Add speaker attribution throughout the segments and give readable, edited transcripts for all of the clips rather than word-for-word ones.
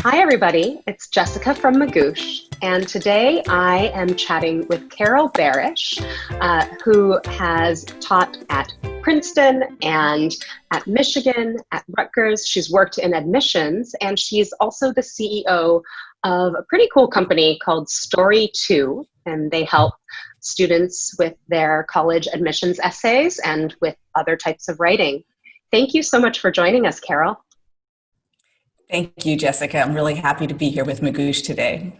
Speaker 1: Hi, everybody. It's Jessica from Magoosh, and today I am chatting with Carol Barash, who has taught at Princeton and at Michigan, at Rutgers. She's worked in admissions, and she's also the CEO of a pretty cool company called Story2, and they help students with their college admissions essays and with other types of writing. Thank you so much for joining us, Carol.
Speaker 2: Thank you, Jessica. I'm really happy to be here with Magoosh today.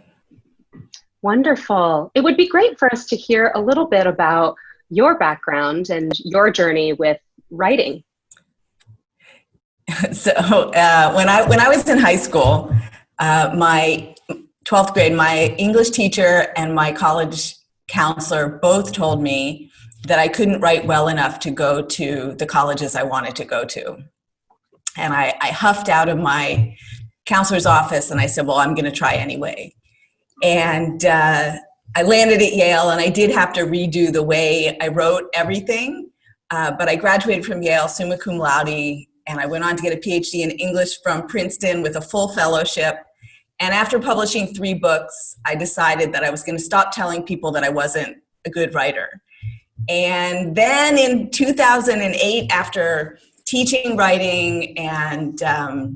Speaker 1: Wonderful. It would be great for us to hear a little bit about your background and your journey with writing.
Speaker 2: So when I was in high school, my 12th grade, my English teacher and my college counselor both told me that I couldn't write well enough to go to the colleges I wanted to go to. And I huffed out of my counselor's office and I said, well, I'm going to try anyway. And I landed at Yale, and I did have to redo the way I wrote everything. But I graduated from Yale summa cum laude, and I went on to get a PhD in English from Princeton with a full fellowship. And after publishing 3 books, I decided that I was going to stop telling people that I wasn't a good writer. And then in 2008, after teaching writing and just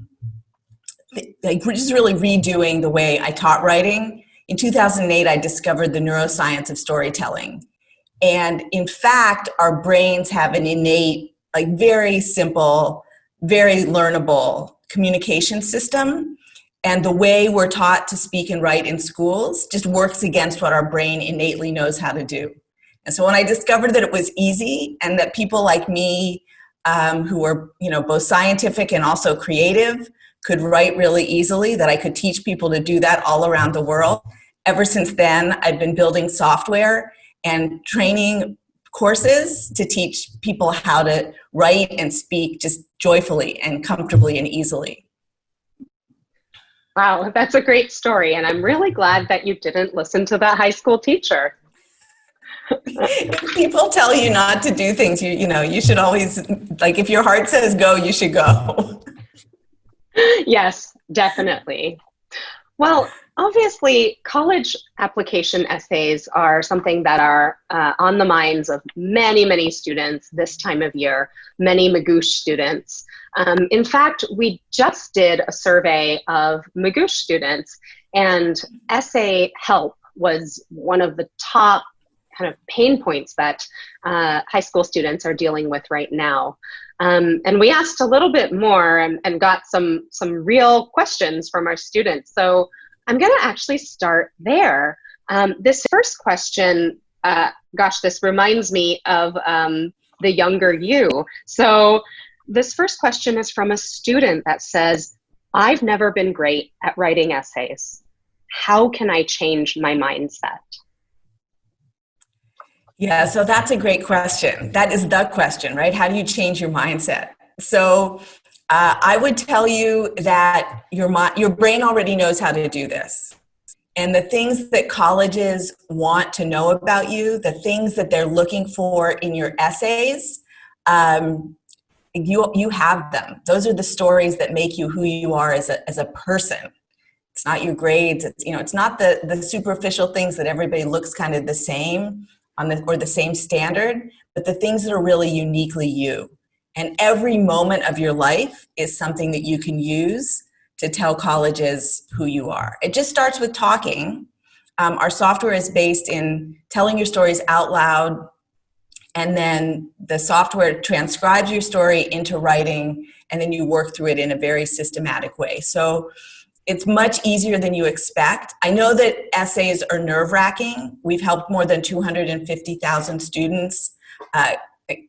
Speaker 2: really redoing the way I taught writing, in 2008, I discovered the neuroscience of storytelling. And in fact, our brains have an innate, very simple, very learnable communication system. And the way we're taught to speak and write in schools just works against what our brain innately knows how to do. And so when I discovered that it was easy and that people like me, who were, both scientific and also creative, could write really easily, that I could teach people to do that all around the world. Ever since then, I've been building software and training courses to teach people how to write and speak just joyfully and comfortably and easily.
Speaker 1: Wow, that's a great story. And I'm really glad that you didn't listen to that high school teacher.
Speaker 2: If people tell you not to do things, you should always, if your heart says go, you should go.
Speaker 1: Yes, definitely. Well, obviously, college application essays are something that are on the minds of many, many students this time of year, many Magoosh students. In fact, we just did a survey of Magoosh students, and essay help was one of the top kind of pain points that high school students are dealing with right now. And we asked a little bit more and got some real questions from our students. So I'm going to actually start there. This first question, this reminds me of the younger you. So this first question is from a student that says, I've never been great at writing essays. How can I change my mindset?
Speaker 2: Yeah, so that's a great question. That is the question, right? How do you change your mindset? So I would tell you that your brain already knows how to do this. And the things that colleges want to know about you, the things that they're looking for in your essays, you have them. Those are the stories that make you who you are as a person. It's not your grades. It's not the superficial things that everybody looks kind of the same or the same standard, but the things that are really uniquely you. And every moment of your life is something that you can use to tell colleges who you are. It just starts with talking. Our software is based in telling your stories out loud, and then the software transcribes your story into writing, and then you work through it in a very systematic way. So it's much easier than you expect. I know that essays are nerve-wracking. We've helped more than 250,000 students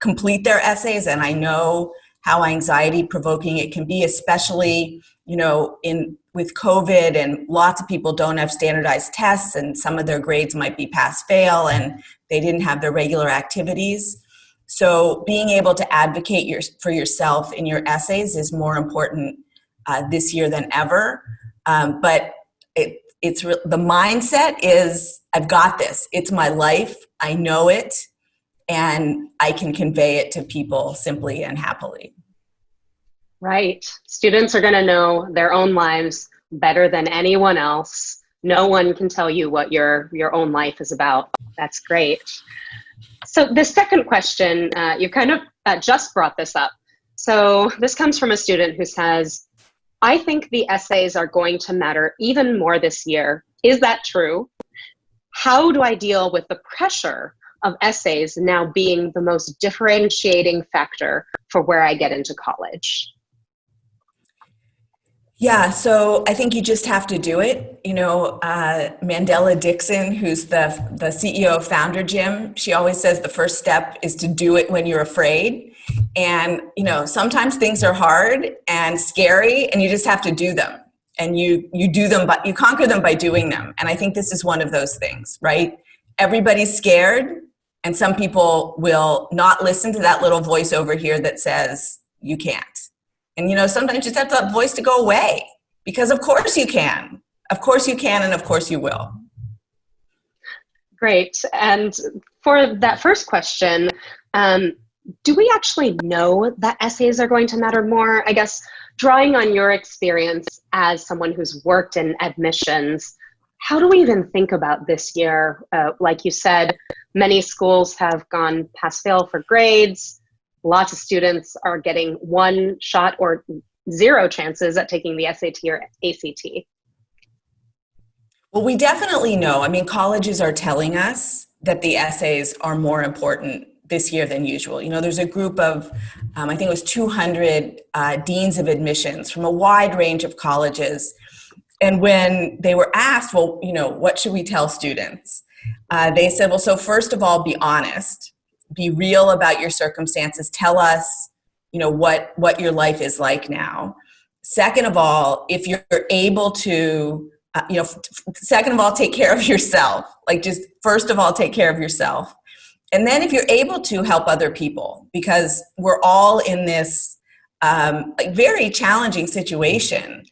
Speaker 2: complete their essays, and I know how anxiety-provoking it can be, especially with COVID, and lots of people don't have standardized tests, and some of their grades might be pass-fail, and they didn't have their regular activities. So being able to advocate for yourself in your essays is more important this year than ever. But the mindset is, I've got this. It's my life. I know it, and I can convey it to people simply and happily.
Speaker 1: Right. Students are going to know their own lives better than anyone else. No one can tell you what your own life is about. That's great. So the second question, you kind of just brought this up. So this comes from a student who says, I think the essays are going to matter even more this year. Is that true? How do I deal with the pressure of essays now being the most differentiating factor for where I get into college?
Speaker 2: Yeah, so I think you just have to do it. You know, Mandela Dixon, who's the CEO of Founder Gym, she always says the first step is to do it when you're afraid. And, you know, sometimes things are hard and scary and you just have to do them. And you do them, but you conquer them by doing them. And I think this is one of those things, right? Everybody's scared, and some people will not listen to that little voice over here that says, you can't. And, you know, sometimes you just have that voice to go away, because of course you can. Of course you can, and of course you will.
Speaker 1: Great. And for that first question, do we actually know that essays are going to matter more? I guess drawing on your experience as someone who's worked in admissions, how do we even think about this year? Like you said, many schools have gone pass-fail for grades. Lots of students are getting one shot or zero chances at taking the SAT or ACT.
Speaker 2: Well, we definitely know. I mean, colleges are telling us that the essays are more important this year than usual. You know, there's a group of, I think it was 200 deans of admissions from a wide range of colleges. And when they were asked, well, you know, what should we tell students? They said, well, so first of all, be honest. Be real about your circumstances. Tell us, you know, what your life is like now. Second of all, if you're able to, you know, second of all, take care of yourself. Like, just first of all, take care of yourself. And then if you're able to, help other people, because we're all in this like very challenging situation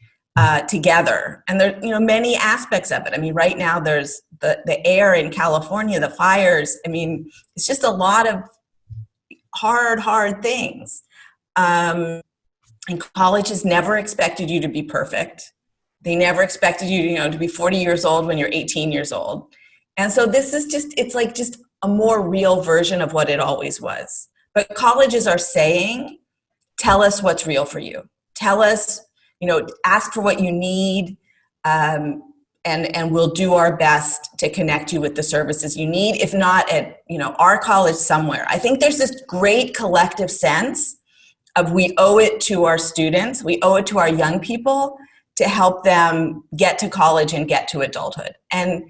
Speaker 2: together. And there, you know, many aspects of it. I mean, right now there's the air in California, the fires. I mean, it's just a lot of hard things. And colleges never expected you to be perfect. They never expected you, you know, to be 40 years old when you're 18 years old. And so this is just, it's like just a more real version of what it always was. But colleges are saying, tell us what's real for you. Tell us, you know, ask for what you need, and we'll do our best to connect you with the services you need, if not at, you know, our college somewhere. I think there's this great collective sense of we owe it to our students, we owe it to our young people to help them get to college and get to adulthood. And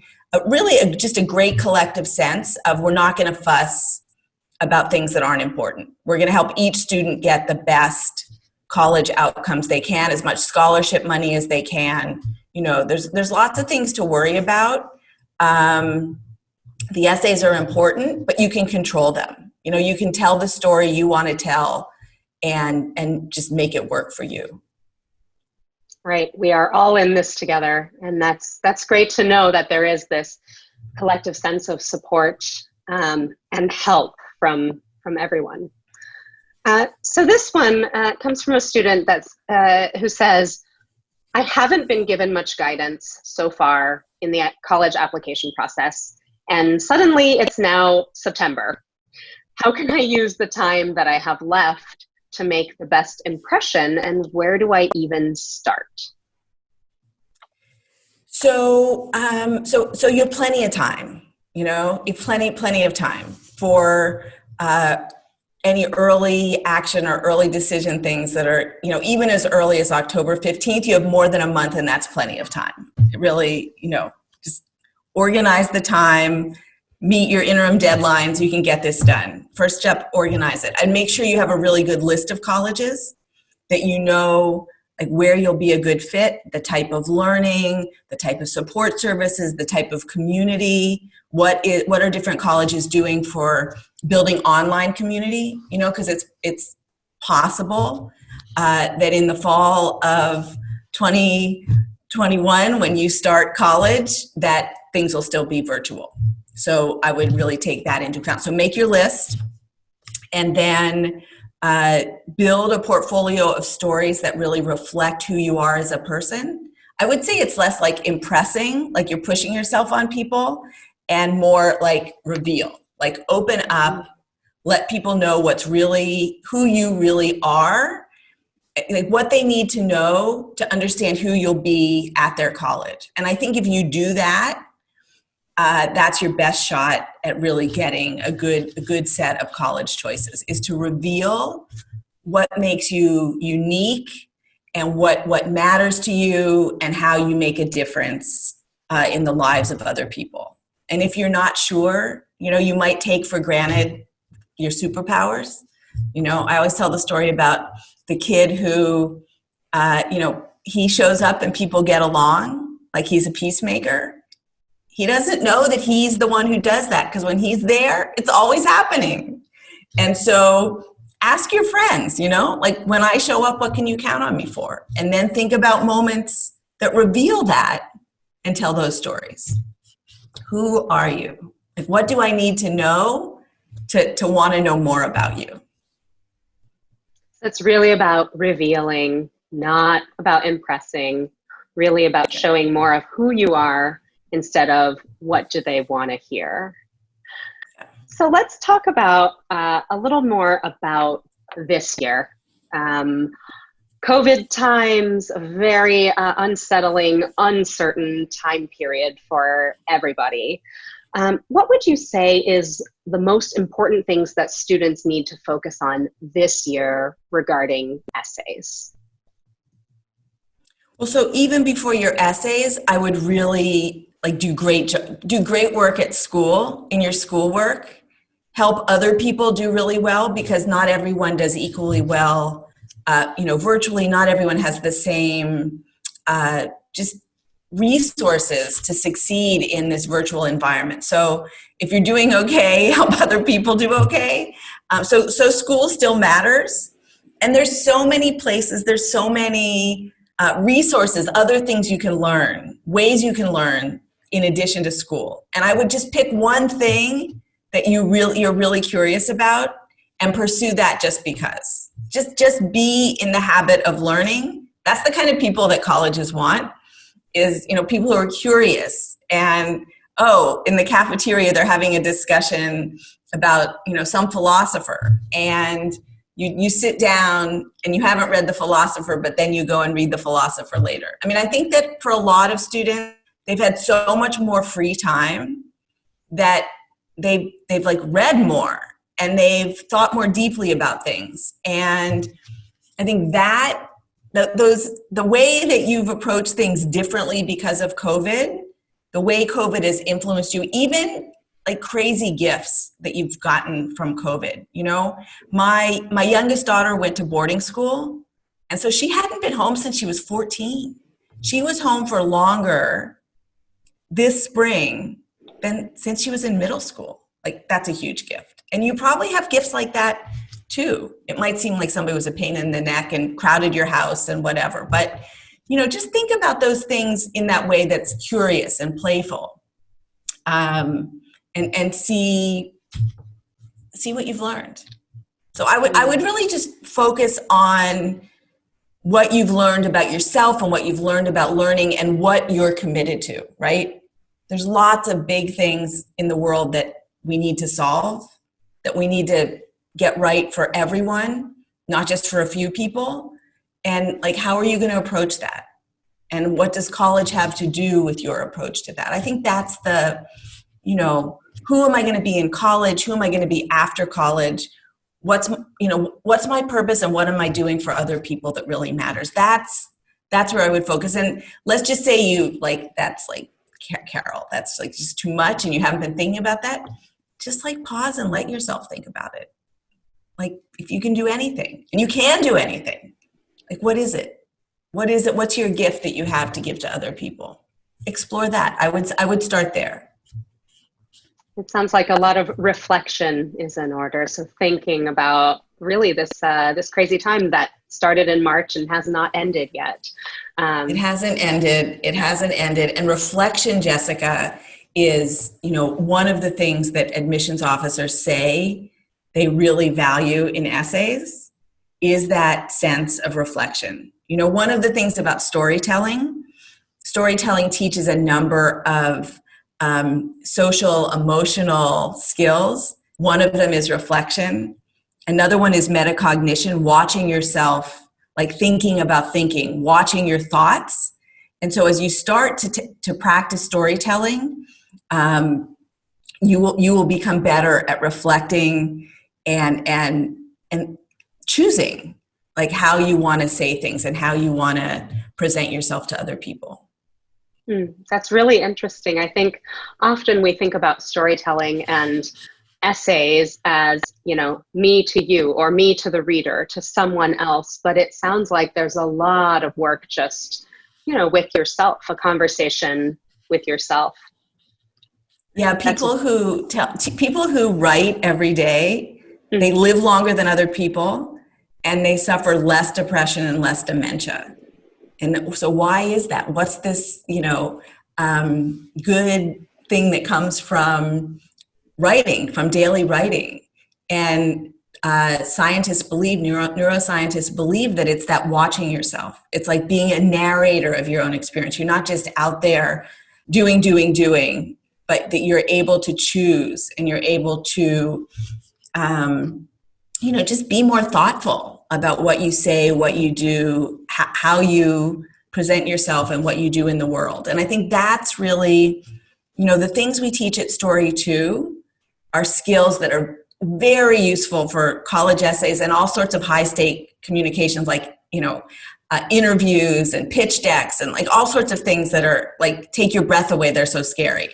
Speaker 2: really just a great collective sense of we're not going to fuss about things that aren't important. We're going to help each student get the best college outcomes they can, as much scholarship money as they can. You know, there's lots of things to worry about. The essays are important, but you can control them. You know, you can tell the story you want to tell and just make it work for you.
Speaker 1: Right. We are all in this together. And that's great to know that there is this collective sense of support and help from everyone. So this one comes from a student who says, I haven't been given much guidance so far in the college application process, and suddenly it's now September. How can I use the time that I have left to make the best impression, and where do I even start? So you have plenty of time, you know, you have plenty of time for any early action or early decision things that are, you know, even as early as October 15th, you have more than a month, and that's plenty of time. It really, you know, just organize the time, meet your interim deadlines, you can get this done. First step, organize it. And make sure you have a really good list of colleges that you know, like where you'll be a good fit, the type of learning, the type of support services, the type of community, what are different colleges doing for building online community, you know, because it's possible that in the fall of 2021, when you start college, that things will still be virtual. So I would really take that into account. So make your list, and then build a portfolio of stories that really reflect who you are as a person.
Speaker 2: I would say it's less like impressing, like you're pushing yourself on people, and more like reveal, like open up, let people know what's really, who you really are, like what they need to know to understand who you'll be at their college. And I think if you do that, that's your best shot at really getting a good set of college choices, is to reveal what makes you unique and what matters to you and how you make a difference in the lives of other people. And if you're not sure, you might take for granted your superpowers. I always tell the story about the kid who, he shows up and people get along, like he's a peacemaker. He doesn't know that he's the one who does that, because when he's there, it's always happening. And so ask your friends, like, when I show up, what can you count on me for? And then think about moments that reveal that and tell those stories. Who are you? Like, what do I need to know to want to know more about you?
Speaker 1: It's really about revealing, not about impressing, really about showing more of who you are instead of what do they want to hear. So let's talk about a little more about this year. COVID times, a very unsettling, uncertain time period for everybody. What would you say is the most important things that students need to focus on this year regarding essays? Well,
Speaker 2: so even before your essays, I would really do great work at school, in your schoolwork. Help other people do really well, because not everyone does equally well. Virtually not everyone has the same just resources to succeed in this virtual environment. So if you're doing okay, help other people do okay. So school still matters. And there's so many places, there's so many resources, other things you can learn, ways you can learn in addition to school. And I would just pick one thing that you're really curious about and pursue that just because. Just be in the habit of learning. That's the kind of people that colleges want, is, people who are curious. And, in the cafeteria, they're having a discussion about, some philosopher. And you sit down and you haven't read the philosopher, but then you go and read the philosopher later. I mean, I think that for a lot of students, they've had so much more free time that they've read more and they've thought more deeply about things. And I think that the way that you've approached things differently because of COVID, the way COVID has influenced you, even crazy gifts that you've gotten from COVID. My youngest daughter went to boarding school, and so she hadn't been home since she was 14. She was home for longer this spring than since she was in middle school. That's a huge gift. And you probably have gifts like that too. It might seem like somebody was a pain in the neck and crowded your house and whatever, but just think about those things in that way that's curious and playful, and see what you've learned. So I would really just focus on what you've learned about yourself and what you've learned about learning and what you're committed to, right? There's lots of big things in the world that we need to solve, that we need to get right for everyone, not just for a few people. And how are you going to approach that? And what does college have to do with your approach to that? I think that's the, who am I going to be in college? Who am I going to be after college? What's my purpose and what am I doing for other people that really matters? That's where I would focus. And let's just say that's Carol, that's just too much and you haven't been thinking about that. Just pause and let yourself think about it. If you can do anything, and you can do anything, what is it? What is it? What's your gift that you have to give to other people? Explore that. I would start there.
Speaker 1: It sounds like a lot of reflection is in order. So thinking about really this crazy time that started in March and has not ended yet.
Speaker 2: It hasn't ended. It hasn't ended. And reflection, Jessica, is, one of the things that admissions officers say they really value in essays is that sense of reflection. One of the things about storytelling storytelling teaches a number of social, emotional skills. One of them is reflection. Another one is metacognition, watching yourself, like thinking about thinking, watching your thoughts. And so as you start to practice storytelling, you will become better at reflecting and choosing like how you want to say things and how you want to present yourself to other people.
Speaker 1: That's really interesting. I think often we think about storytelling and essays as, you know, me to you or me to the reader, to someone else, but it sounds like there's a lot of work just, you know, with yourself, a conversation with yourself.
Speaker 2: Yeah, people who write every day, they live longer than other people, and they suffer less depression and less dementia. And so why is that? What's this, you know, good thing that comes from writing, from daily writing? And scientists believe, neuroscientists believe that it's that watching yourself. It's like being a narrator of your own experience. You're not just out there doing, but that you're able to choose and you're able to, you know, just be more thoughtful about what you say, what you do, how you present yourself and what you do in the world. And I think that's really, you know, the things we teach at Story2 are skills that are very useful for college essays and all sorts of high-stake communications, like, you know, interviews and pitch decks and like all sorts of things that are like take your breath away. They're so scary.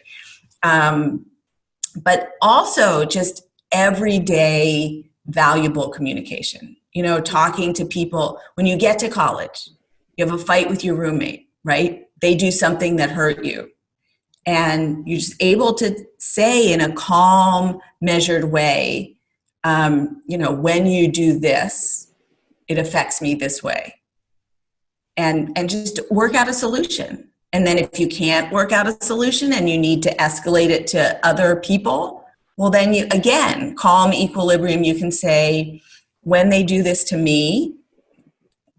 Speaker 2: But also just everyday valuable communication. You know, talking to people. When you get to college, you have a fight with your roommate, right? They do something that hurt you. And you're just able to say in a calm, measured way, you know, when you do this, it affects me this way. And just work out a solution. And then if you can't work out a solution and you need to escalate it to other people, well, then you, again, calm equilibrium, you can say, when they do this to me,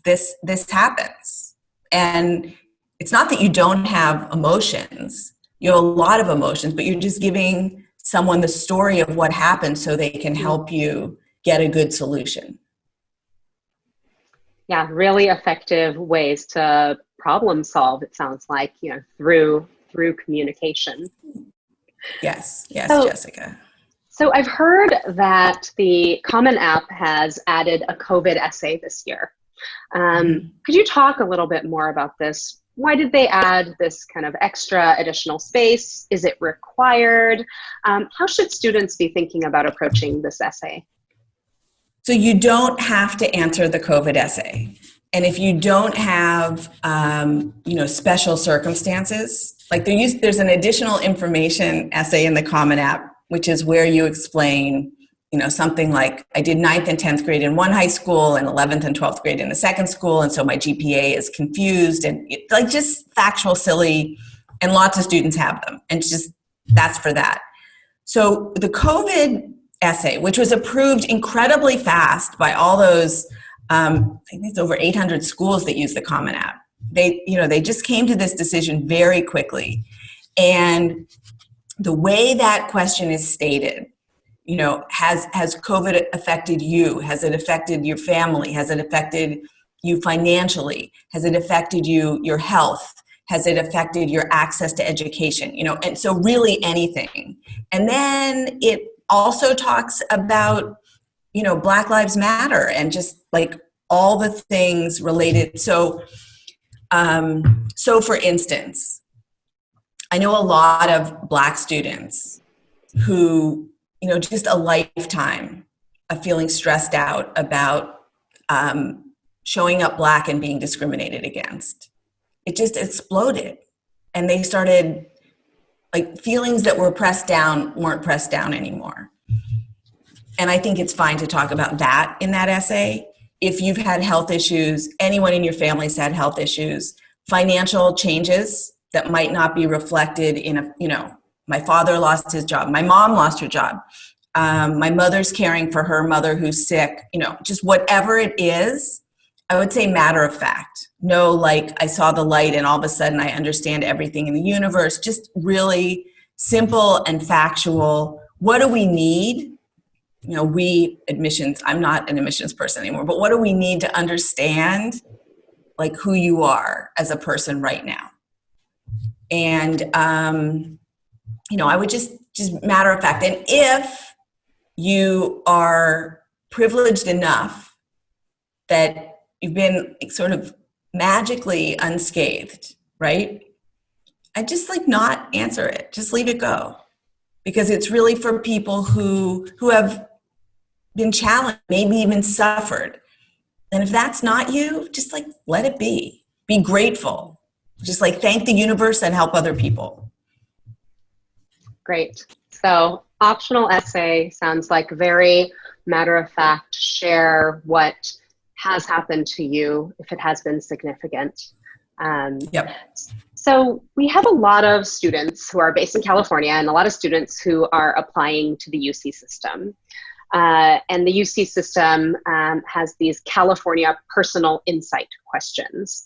Speaker 2: this happens. And it's not that you don't have emotions. You have a lot of emotions, but you're just giving someone the story of what happened so they can help you get a good solution.
Speaker 1: Yeah, really effective ways to problem solve, it sounds like, you know, through communication.
Speaker 2: Yes,
Speaker 1: So,
Speaker 2: Jessica.
Speaker 1: So I've heard that the Common App has added a COVID essay this year. Could you talk a little bit more about this? Why did they add this kind of extra additional space? Is it required? How should students be thinking about approaching this essay?
Speaker 2: So you don't have to answer the COVID essay. And if you don't have, you know, special circumstances, like there's an additional information essay in the Common App, which is where you explain, you know, something like, I did 9th and 10th grade in one high school and 11th and 12th grade in the second school, and so my GPA is confused, and like just factual, silly, and lots of students have them, and just that's for that. So the COVID essay, which was approved incredibly fast by all those, I think it's over 800 schools that use the Common App. They just came to this decision very quickly. And the way that question is stated, you know, has COVID affected you? Has it affected your family? Has it affected you financially? Has it affected you, your health? Has it affected your access to education? You know, and so really anything. And then it also talks about, you know, Black Lives Matter and just like all the things related. So for instance, I know a lot of Black students who, you know, just a lifetime of feeling stressed out about showing up Black and being discriminated against. It just exploded. And they started, like, feelings that were pressed down weren't pressed down anymore. And I think it's fine to talk about that in that essay. If you've had health issues, anyone in your family's had health issues, financial changes that might not be reflected in a, you know, my father lost his job, my mom lost her job, my mother's caring for her mother who's sick, you know, just whatever it is, I would say matter of fact. No, like I saw the light and all of a sudden I understand everything in the universe. Just really simple and factual. What do we need? You know, admissions, I'm not an admissions person anymore, but what do we need to understand like who you are as a person right now? And, you know, I would just matter of fact. And if you are privileged enough that you've been sort of magically unscathed, right? I just like not answer it. Just leave it go. Because it's really for people who have been challenged, maybe even suffered. And if that's not you, just like let it be. Be grateful. Just like thank the universe and help other people.
Speaker 1: Great. So optional essay sounds like very matter of fact, share what has happened to you if it has been significant.
Speaker 2: Yep.
Speaker 1: So we have a lot of students who are based in California and a lot of students who are applying to the UC system. And the UC system has these California personal insight questions.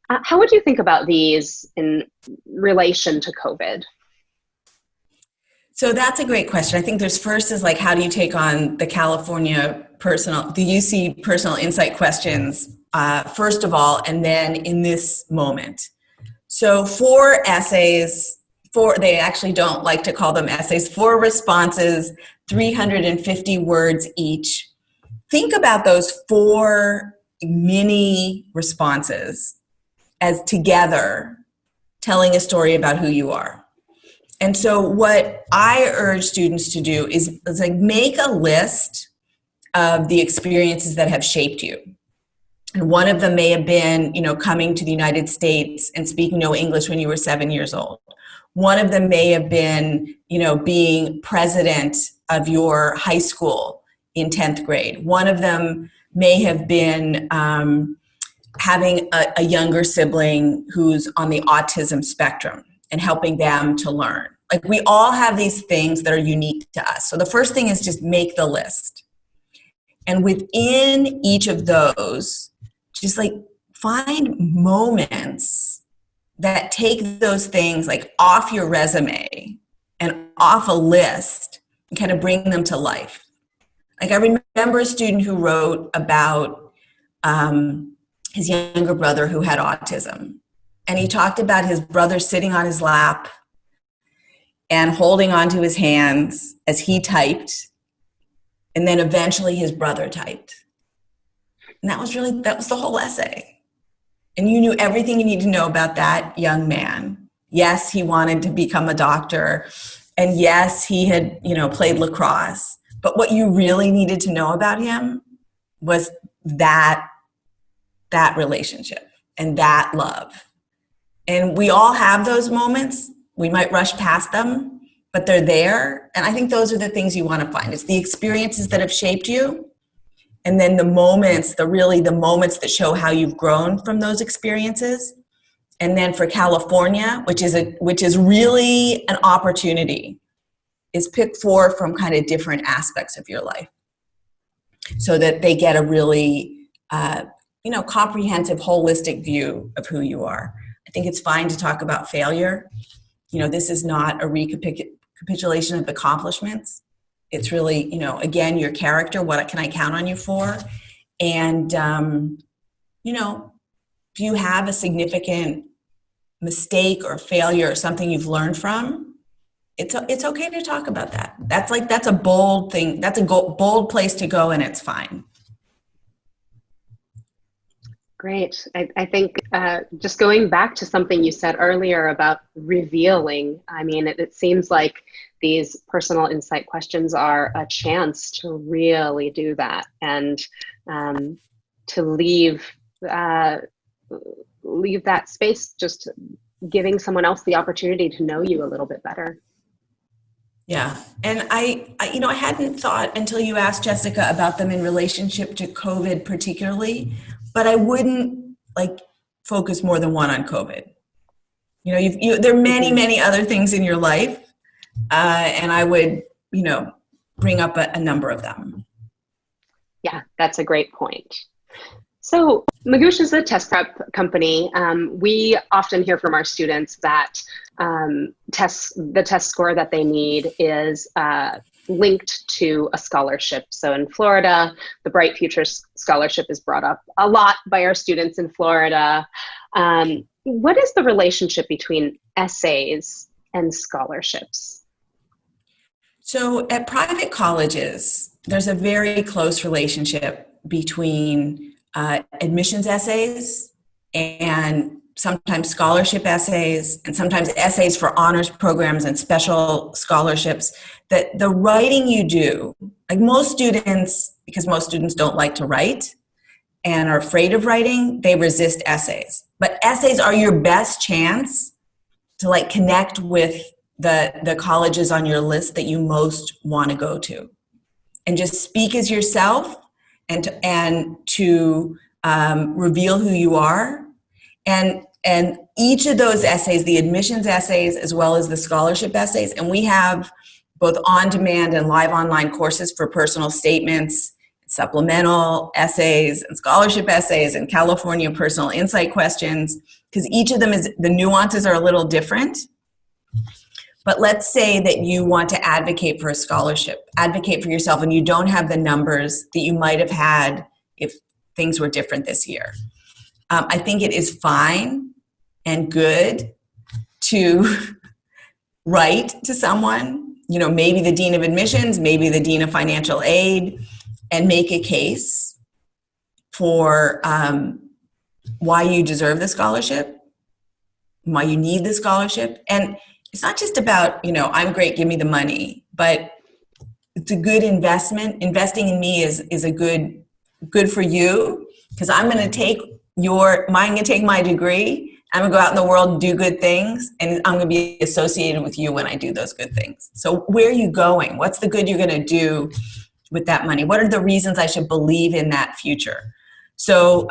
Speaker 1: How would you think about these in relation to COVID?
Speaker 2: So that's a great question. I think there's first is like, how do you take on the the UC personal insight questions, first of all, and then in this moment. So 4 essays, they actually don't like to call them essays, 4 responses, 350 words each. Think about those 4 mini responses as together telling a story about who you are. And so what I urge students to do is like make a list of the experiences that have shaped you. And one of them may have been, you know, coming to the United States and speaking no English when you were 7 years old. One of them may have been, you know, being president of your high school in 10th grade. One of them may have been having a younger sibling who's on the autism spectrum and helping them to learn. Like we all have these things that are unique to us. So the first thing is just make the list. And within each of those, just like find moments that take those things like off your resume and off a list and kind of bring them to life. Like I remember a student who wrote about his younger brother who had autism. And he talked about his brother sitting on his lap and holding onto his hands as he typed. And then eventually his brother typed. And that was the whole essay. And you knew everything you need to know about that young man. Yes, he wanted to become a doctor. And yes, he had, you know, played lacrosse. But what you really needed to know about him was that relationship and that love. And we all have those moments. We might rush past them, but they're there. And I think those are the things you want to find. It's the experiences that have shaped you. And then the moments that show how you've grown from those experiences. And then for California, which is really an opportunity, is pick 4 from kind of different aspects of your life so that they get a really, comprehensive, holistic view of who you are. I think it's fine to talk about failure. You know, this is not a recapitulation of accomplishments. It's really, you know, again, your character, what can I count on you for? And, if you have a significant mistake or failure or something you've learned from, it's okay to talk about that. That's a bold thing. That's a bold place to go, and it's fine.
Speaker 1: Great. I think just going back to something you said earlier about revealing, I mean, it seems like these personal insight questions are a chance to really do that and to leave that space, just giving someone else the opportunity to know you a little bit better.
Speaker 2: Yeah. And I hadn't thought until you asked, Jessica, about them in relationship to COVID particularly, but I wouldn't focus more than one on COVID. You know, there are many, many other things in your life, and I would, bring up a number of them.
Speaker 1: Yeah, that's a great point. So Magoosh is a test prep company. We often hear from our students that the test score that they need is linked to a scholarship. So in Florida, the Bright Futures Scholarship is brought up a lot by our students in Florida. What is the relationship between essays and scholarships?
Speaker 2: So at private colleges, there's a very close relationship between admissions essays and sometimes scholarship essays and sometimes essays for honors programs and special scholarships. That the writing you do, like most students, because most students don't like to write and are afraid of writing, they resist essays. But essays are your best chance to like connect with the colleges on your list that you most want to go to, and just speak as yourself and to reveal who you are. And each of those essays, the admissions essays as well as the scholarship essays, and we have both on-demand and live online courses for personal statements, supplemental essays, and scholarship essays, and California personal insight questions, because each of them the nuances are a little different. But let's say that you want to advocate for a scholarship, advocate for yourself, and you don't have the numbers that you might have had if things were different this year. I think it is fine and good to write to someone, maybe the dean of admissions, maybe the dean of financial aid, and make a case for why you deserve the scholarship, why you need the scholarship. And it's not just about, I'm great, give me the money, but it's a good investment. Investing in me is a good for you, because I'm going to take my degree. I'm going to go out in the world and do good things, and I'm going to be associated with you when I do those good things. So where are you going? What's the good you're going to do with that money? What are the reasons I should believe in that future? So,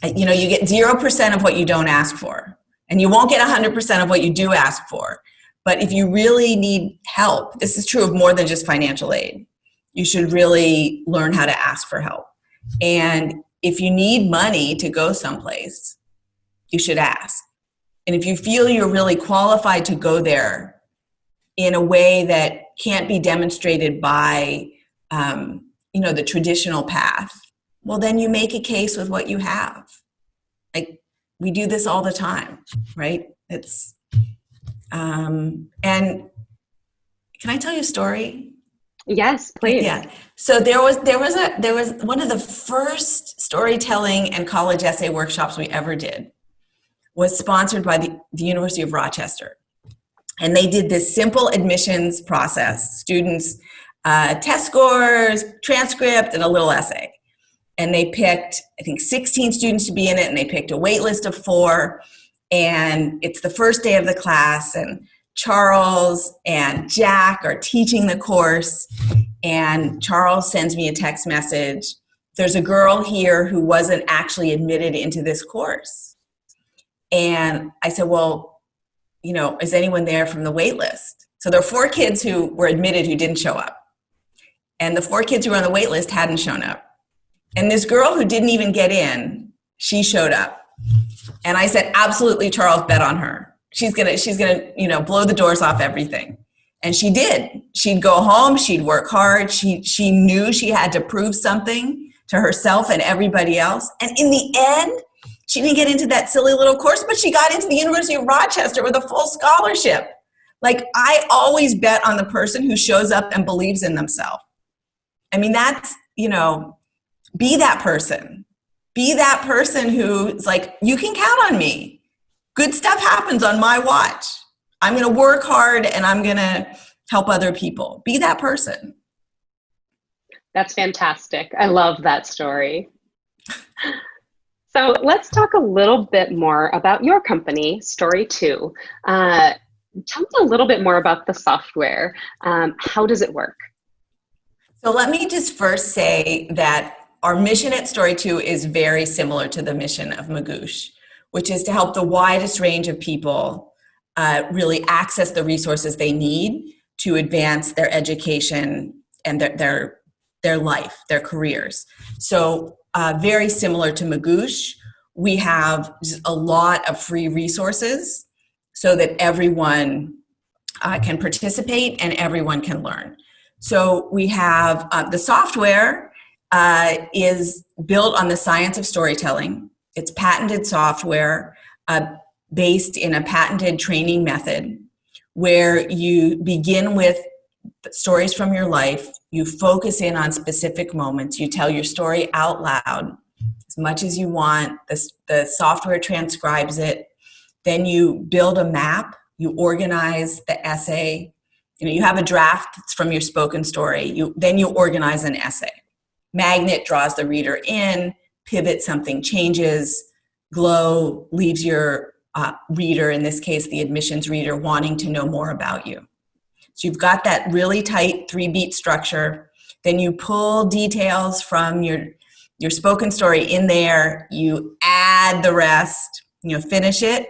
Speaker 2: you get 0% of what you don't ask for. And you won't get 100% of what you do ask for. But if you really need help, this is true of more than just financial aid, you should really learn how to ask for help. And if you need money to go someplace, you should ask. And if you feel you're really qualified to go there in a way that can't be demonstrated by, the traditional path, well, then you make a case with what you have. Like, we do this all the time, right? It's, and can I tell you a story?
Speaker 1: Yes, please.
Speaker 2: Yeah. So there was one of the first storytelling and college essay workshops we ever did was sponsored by the University of Rochester. And they did this simple admissions process, students, test scores, transcript, and a little essay. And they picked, I think, 16 students to be in it, and they picked a wait list of 4. And it's the first day of the class, and Charles and Jack are teaching the course, and Charles sends me a text message. There's a girl here who wasn't actually admitted into this course. And I said, well, is anyone there from the wait list? So there are 4 kids who were admitted who didn't show up. And the 4 kids who were on the wait list hadn't shown up. And this girl who didn't even get in, she showed up. And I said, absolutely, Charles, bet on her. She's gonna, blow the doors off everything. And she did. She'd go home, she'd work hard. She knew she had to prove something to herself and everybody else. And in the end, she didn't get into that silly little course, but she got into the University of Rochester with a full scholarship. Like, I always bet on the person who shows up and believes in themselves. I mean, that's, be that person. Be that person who's like, you can count on me. Good stuff happens on my watch. I'm going to work hard and I'm going to help other people. Be that person.
Speaker 1: That's fantastic. I love that story. So let's talk a little bit more about your company, Story2. Tell me a little bit more about the software. How does it work?
Speaker 2: So let me just first say that our mission at Story2 is very similar to the mission of Magoosh, which is to help the widest range of people really access the resources they need to advance their education and their life, their careers. So very similar to Magoosh. We have just a lot of free resources so that everyone can participate and everyone can learn. So we have the software is built on the science of storytelling. It's patented software based in a patented training method where you begin with stories from your life, you focus in on specific moments, you tell your story out loud as much as you want, the software transcribes it, then you build a map, you organize the essay, you have a draft from your spoken story, then you organize an essay. Magnet draws the reader in, pivot, something changes, glow leaves your reader, in this case the admissions reader, wanting to know more about you. So you've got that really tight 3-beat structure. Then you pull details from your spoken story in there. You add the rest, finish it.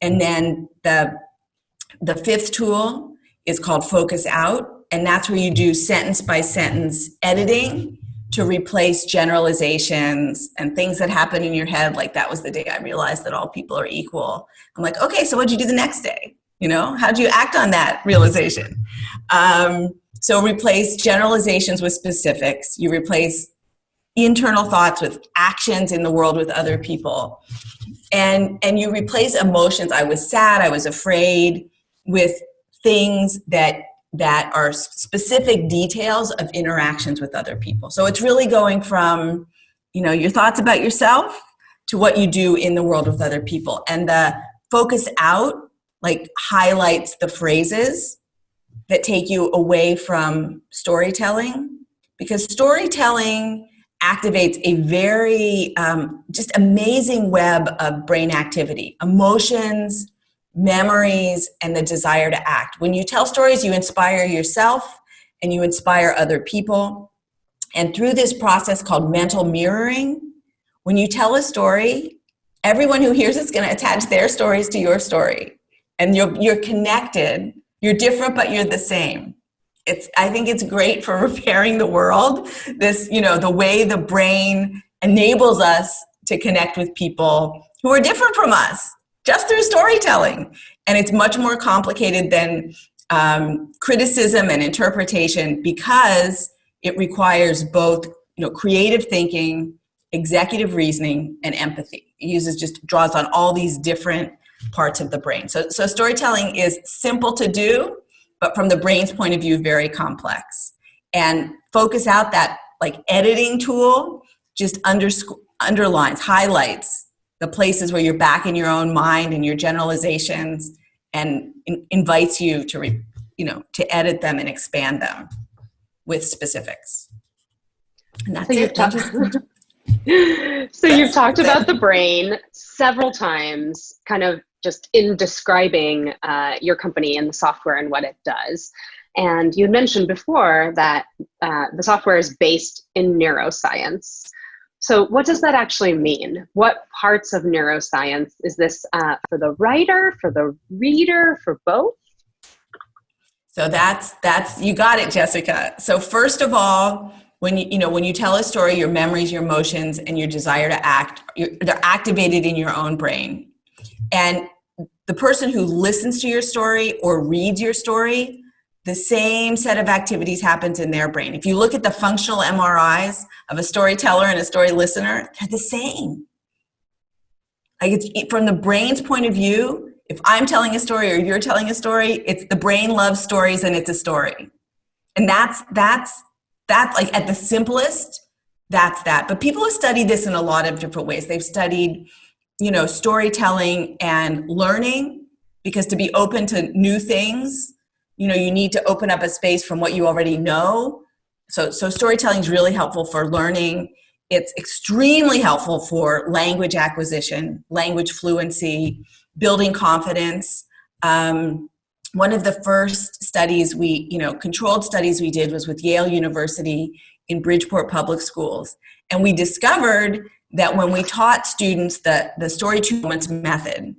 Speaker 2: And then the fifth tool is called Focus Out. And that's where you do sentence by sentence editing to replace generalizations and things that happen in your head. Like, that was the day I realized that all people are equal. I'm like, okay, so what'd you do the next day? How'd you act on that realization? So replace generalizations with specifics. You replace internal thoughts with actions in the world with other people. And you replace emotions. I was sad, I was afraid, with things that are specific details of interactions with other people. So it's really going from, your thoughts about yourself to what you do in the world with other people. And the Focus Out highlights the phrases that take you away from storytelling, because storytelling activates a very just amazing web of brain activity, emotions, memories, and the desire to act. When you tell stories, you inspire yourself and you inspire other people. And through this process called mental mirroring, when you tell a story, everyone who hears it's going to attach their stories to your story. And you're connected. You're different, but you're the same. I think it's great for repairing the world. This, the way the brain enables us to connect with people who are different from us, just through storytelling. And it's much more complicated than criticism and interpretation, because it requires both, creative thinking, executive reasoning, and empathy. It draws on all these different parts of the brain. So storytelling is simple to do, but from the brain's point of view, very complex. And Focus Out, that editing tool, just underlines, highlights the places where you're back in your own mind and your generalizations, and invites you to to edit them and expand them with specifics. And that's it.
Speaker 1: So you've talked about the brain several times, kind of just in describing your company and the software and what it does. And you mentioned before that the software is based in neuroscience. So what does that actually mean? What parts of neuroscience is this for the writer, for the reader, for both?
Speaker 2: So that's you got it, Jessica. So first of all, when you tell a story, your memories, your emotions, and your desire to act, they're activated in your own brain. And the person who listens to your story or reads your story, the same set of activities happens in their brain. If you look at the functional MRIs of a storyteller and a story listener, they're the same. From the brain's point of view, if I'm telling a story or you're telling a story, it's the brain loves stories and it's a story. And that's at the simplest, that's that. But people have studied this in a lot of different ways. They've studied, storytelling and learning, because to be open to new things, you need to open up a space from what you already know. So storytelling is really helpful for learning. It's extremely helpful for language acquisition, language fluency, building confidence. One of the first studies controlled studies we did was with Yale University in Bridgeport Public Schools. And we discovered that when we taught students the Story2 Moments method,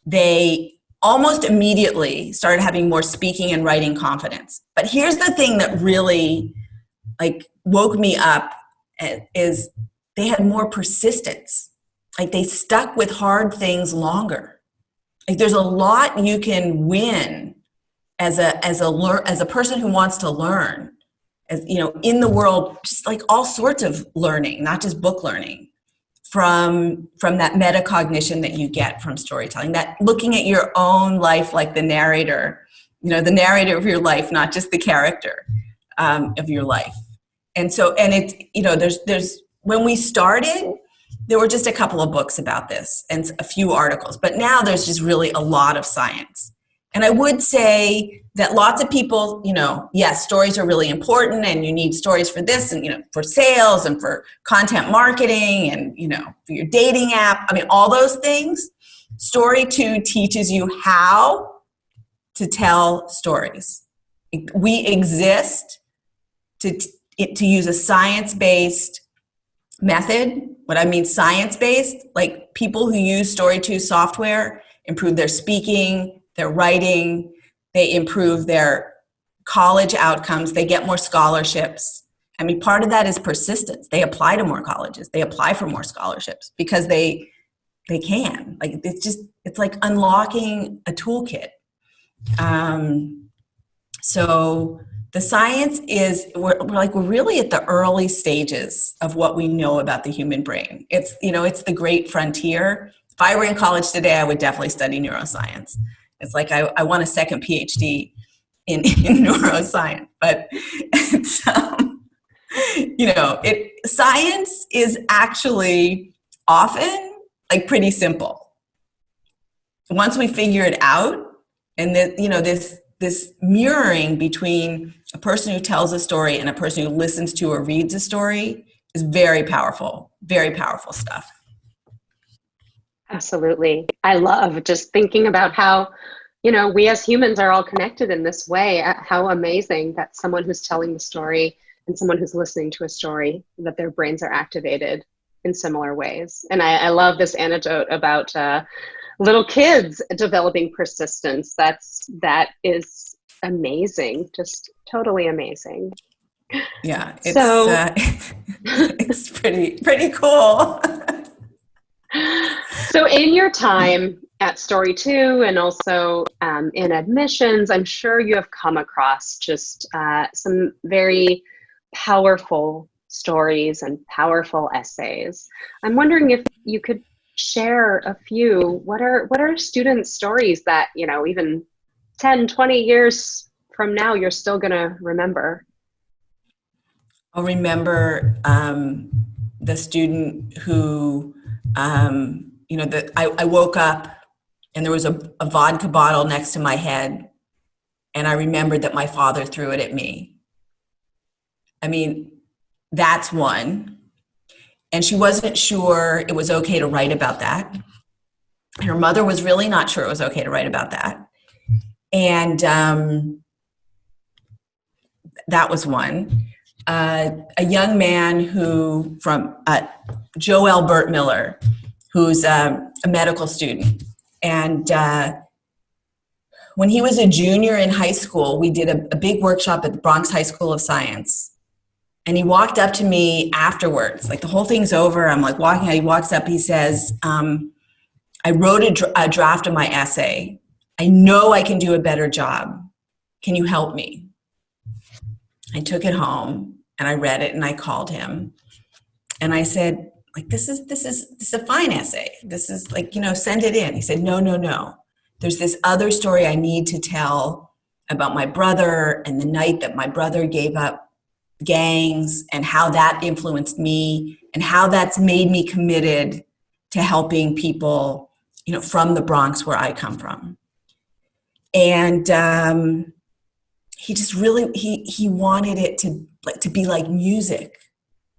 Speaker 2: they almost immediately started having more speaking and writing confidence. But here's the thing that really woke me up, is they had more persistence. Like they stuck with hard things longer. Like there's a lot you can win as a person who wants to learn, as you know, in the world, just like all sorts of learning, not just book learning, from that metacognition that you get from storytelling, that looking at your own life like the narrator, you know, the narrator of your life, not just the character of your life. And so, and it's, you know, there's when we started, there were just a couple of books about this and a few articles, but now there's just really a lot of science. And I would say that lots of people, you know, yes, stories are really important and you need stories for this and, you know, for sales and for content marketing and, you know, for your dating app. I mean, all those things. Story2 teaches you how to tell stories. We exist to use a science-based method. What I mean science-based, like people who use Story2 software improve their speaking, their writing, they improve their college outcomes, they get more scholarships. I mean, part of that is persistence. They apply to more colleges, they apply for more scholarships because they can. Like it's like unlocking a toolkit. So the science is, we're really at the early stages of what we know about the human brain. It's, you know, it's the great frontier. If I were in college today, I would definitely study neuroscience. It's like I want a second PhD in neuroscience, but it's, you know, science is actually often like pretty simple. Once we figure it out, and that, you know, this mirroring between a person who tells a story and a person who listens to or reads a story is very powerful stuff.
Speaker 1: Absolutely. I love just thinking about how, you know, we as humans are all connected in this way. How amazing that someone who's telling the story and someone who's listening to a story, that their brains are activated in similar ways. And I love this anecdote about little kids developing persistence. That is amazing, just totally amazing.
Speaker 2: Yeah, it's pretty cool.
Speaker 1: So in your time at Story2 and also in admissions, I'm sure you have come across just some very powerful stories and powerful essays. I'm wondering if you could share a few. What are students' stories that, you know, even 10, 20 years from now, you're still going to remember?
Speaker 2: I'll remember the student who, you know, I woke up and there was a vodka bottle next to my head, and I remembered that my father threw it at me. I mean, that's one. And she wasn't sure it was okay to write about that. Her mother was really not sure it was okay to write about that. And that was one. A young man who, from Joel Burt Miller, who's a medical student. And when he was a junior in high school, we did a big workshop at the Bronx High School of Science. And he walked up to me afterwards, like the whole thing's over. I'm like walking out, he walks up, he says, I wrote a draft of my essay. I know I can do a better job. Can you help me? I took it home and I read it and I called him and I said, like, this is a fine essay. This is like, you know, send it in. He said, no. There's this other story I need to tell about my brother and the night that my brother gave up gangs and how that influenced me and how that's made me committed to helping people, you know, from the Bronx where I come from. And he just really, he wanted it to be like music.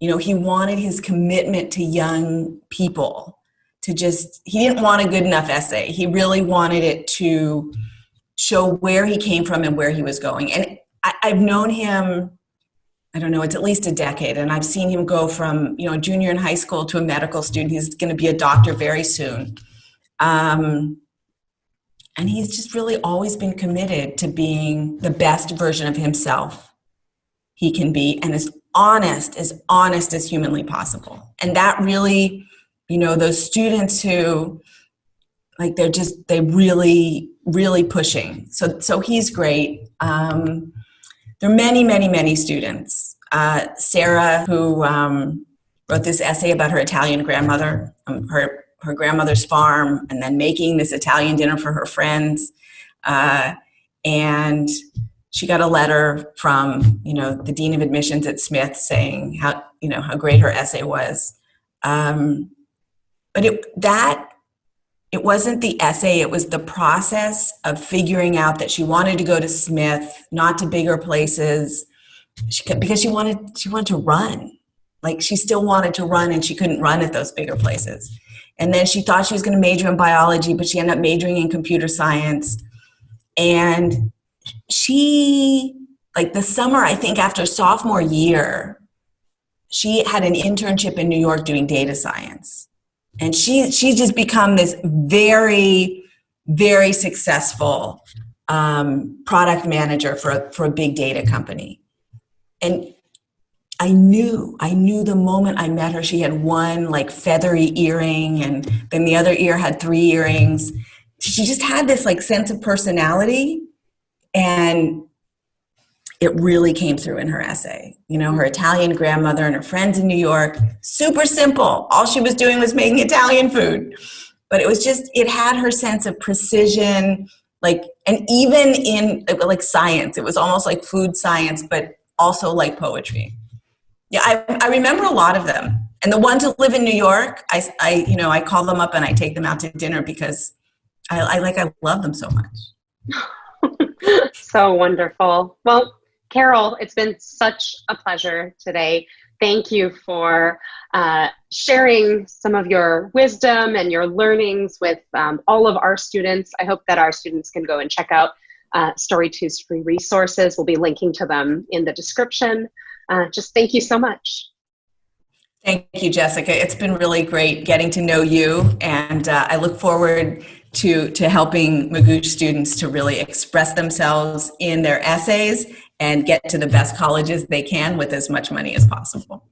Speaker 2: You know, he wanted his commitment to young people to just, he didn't want a good enough essay. He really wanted it to show where he came from and where he was going. And I've known him, I don't know, it's at least a decade. And I've seen him go from, you know, a junior in high school to a medical student. He's going to be a doctor very soon. And he's just really always been committed to being the best version of himself he can be, and is honest as humanly possible. And that really, those students who, like, they really, really pushing. So he's great. There are many, many, many students. Sarah, who wrote this essay about her Italian grandmother, her grandmother's farm, and then making this Italian dinner for her friends. And she got a letter from, the dean of admissions at Smith saying how great her essay was. But it wasn't the essay, it was the process of figuring out that she wanted to go to Smith, not to bigger places, because she wanted to run. Like, she still wanted to run, and she couldn't run at those bigger places. And then she thought she was going to major in biology, but she ended up majoring in computer science. And she, like, the summer, I think after sophomore year, she had an internship in New York doing data science. And she's just become this very, very successful product manager for a big data company. And I knew the moment I met her, she had one, like, feathery earring, and then the other ear had 3 earrings. She just had this, like, sense of personality, and it really came through in her essay. Her Italian grandmother and her friends in New York, super simple. All she was doing was making Italian food. But it had her sense of precision, like, and even in, like, science, it was almost like food science, but also like poetry. Yeah, I remember a lot of them. And the ones who live in New York, I call them up and I take them out to dinner because I love them so much.
Speaker 1: So wonderful. Well, Carol, it's been such a pleasure today. Thank you for sharing some of your wisdom and your learnings with all of our students. I hope that our students can go and check out Story2's free resources. We'll be linking to them in the description. Just thank you so much.
Speaker 2: Thank you, Jessica. It's been really great getting to know you, and I look forward to helping Magoosh students to really express themselves in their essays and get to the best colleges they can with as much money as possible.